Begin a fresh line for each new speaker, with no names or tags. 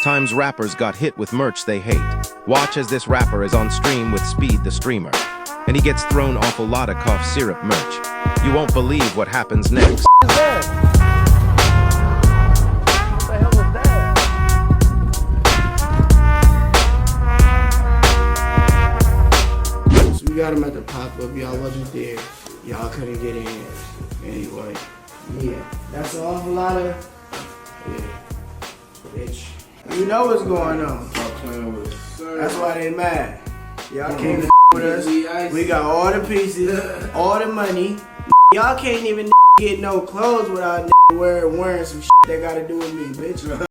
Times rappers got hit with merch they hate. Watch as this rapper is on stream with Speed the streamer, and he gets thrown off a Lotta cough syrup merch. You won't believe what happens next.
We got him at the pop-up, y'all wasn't there. Y'all couldn't get in. Anyway, yeah, that's an awful lot of, yeah, bitch. You know what's going on. That's why they mad. Y'all came to with us. We got all the pieces, all the money. Y'all can't even get no clothes without wearing some shit that gotta do with me, bitch.